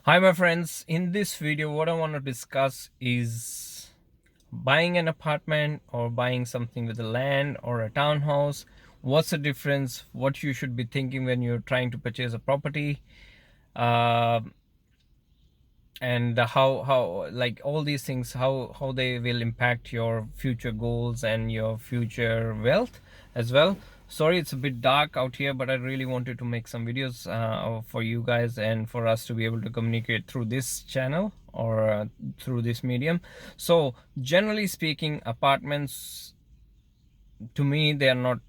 Hi my friends, in this video what I want to discuss is buying an apartment or buying something with a land or a townhouse. What's the difference, what you should be thinking when you're trying to purchase a property, uh, and how like all these things, how they will impact your future goals and your future wealth as well. Sorry it's a bit dark out here, but I really wanted to make some videos for you guys and for us to be able to communicate through this channel or through this medium. So generally speaking, apartments, to me they are not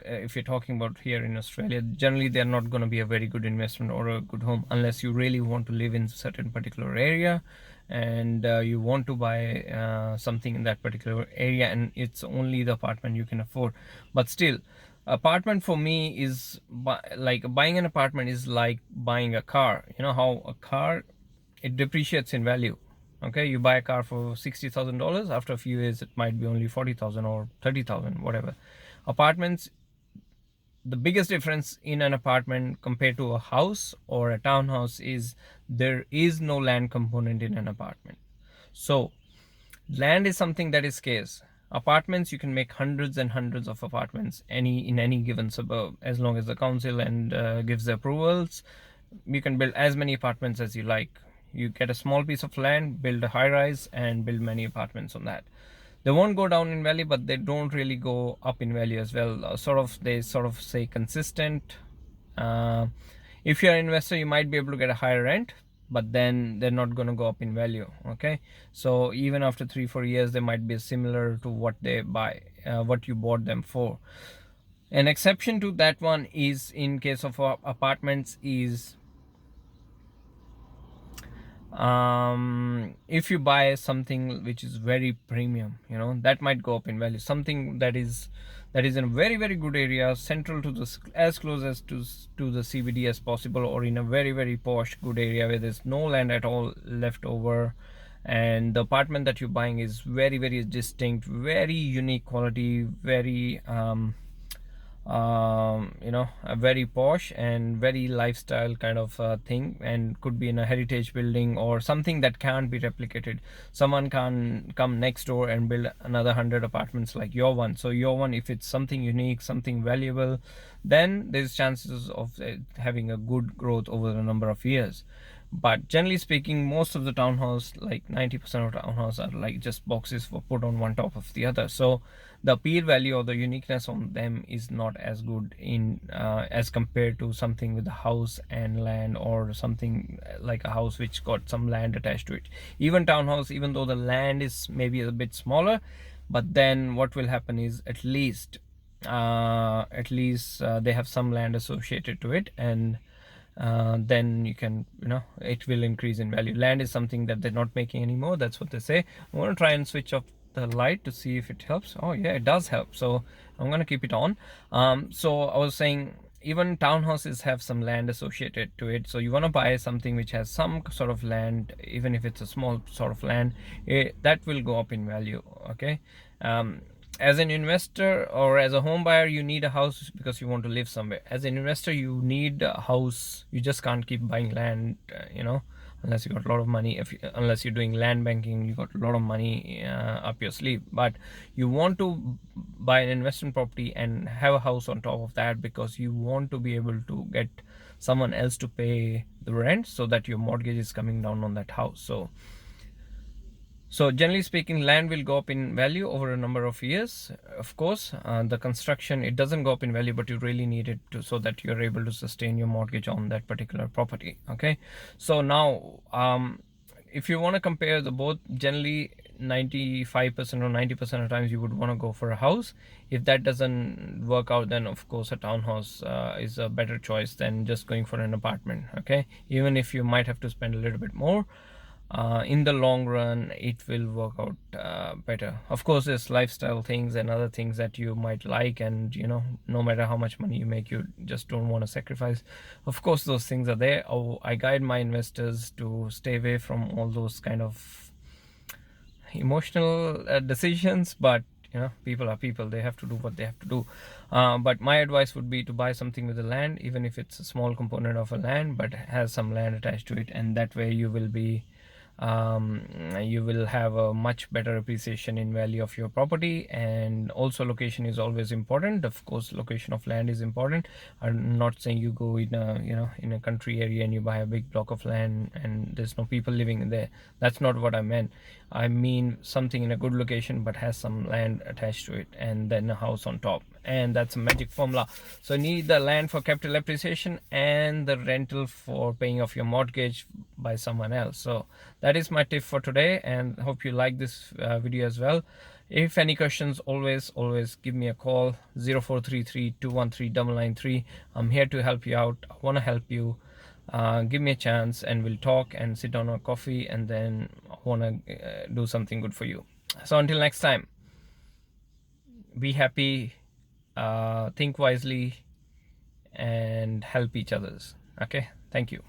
if you're talking about here in Australia, generally they're not going to be a very good investment or a good home unless you really want to live in a certain particular area and you want to buy something in that particular area and it's only the apartment you can afford. But still, apartment for me is like buying an apartment is like buying a car. You know how a car, it depreciates in value. Okay, you buy a car for $60,000. After a few years, it might be only 40,000 or 30,000, whatever. Apartments, the biggest difference in an apartment compared to a house or a townhouse is there is no land component in an apartment. So land is something that is scarce. Apartments, you can make hundreds and hundreds of apartments in any given suburb, as long as the council and gives the approvals. You can build as many apartments as you like. You get a small piece of land, build a high rise and build many apartments on that. They won't go down in value, but they don't really go up in value as well. They sort of say consistent. uh, if you're an investor, you might be able to get a higher rent, but then they're not going to go up in value. Okay, so even after 3-4 years they might be similar to what they buy, what you bought them for. An exception to that one is in case of apartments is if you buy something which is very premium, you know, that might go up in value. Something that is in a very very good area, central to the, as close as to the CBD as possible, or in a very very posh good area where there's no land at all left over, and the apartment that you're buying is very very distinct, very unique quality, very you know, a very posh and very lifestyle kind of thing, and could be in a heritage building or something that can't be replicated. Someone can come next door and build another 100 apartments like your one. So your one, if it's something unique, something valuable, then there's chances of it having a good growth over a number of years. But generally speaking, most of the townhouse, like 90% of townhouse, are like just boxes for put on one top of the other. So the appeal value or the uniqueness on them is not as good in as compared to something with a house and land, or something like a house which got some land attached to it. Even townhouse, even though the land is maybe a bit smaller, but then what will happen is at least they have some land associated to it, and then you can, you know, it will increase in value. Land is something that they're not making anymore, that's what they say. I'm going to try and switch off the light to see if it helps. Oh yeah, it does help, so I'm going to keep it on. So I was saying, even townhouses have some land associated to it, so you want to buy something which has some sort of land, even if it's a small sort of land, that will go up in value. Okay, as an investor or as a home buyer, you need a house because you want to live somewhere. As an investor, you need a house. You just can't keep buying land, you know, unless you got a lot of money. Unless you're doing land banking, you got a lot of money up your sleeve. But you want to buy an investment property and have a house on top of that, because you want to be able to get someone else to pay the rent, so that your mortgage is coming down on that house. So generally speaking, land will go up in value over a number of years. Of course, the construction, it doesn't go up in value, but you really need it to, so that you're able to sustain your mortgage on that particular property. Okay, so now if you want to compare the both, generally 95% or 90% of times you would want to go for a house. If that doesn't work out, then of course a townhouse is a better choice than just going for an apartment. Okay, even if you might have to spend a little bit more, in the long run it will work out better. Of course, there's lifestyle things and other things that you might like, and you know, no matter how much money you make, you just don't want to sacrifice. Of course those things are there. I guide my investors to stay away from all those kind of emotional decisions, but people are people, they have to do what they have to do. But my advice would be to buy something with the land, even if it's a small component of a land but has some land attached to it, and that way you will have a much better appreciation in value of your property. And also location is always important. Of course, location of land is important. I'm not saying you go in a in a country area and you buy a big block of land and there's no people living in there. That's not what I meant. I mean something in a good location but has some land attached to it, and then a house on top, and that's a magic formula. So need the land for capital appreciation and the rental for paying off your mortgage by someone else. So that is my tip for today, and hope you like this video as well. If any questions, always give me a call, 0433 213 993. I'm here to help you out. I want to help you. Give me a chance and we'll talk and sit down on a coffee, and then I want to do something good for you. So until next time, be happy, think wisely, and help each others. Okay, thank you.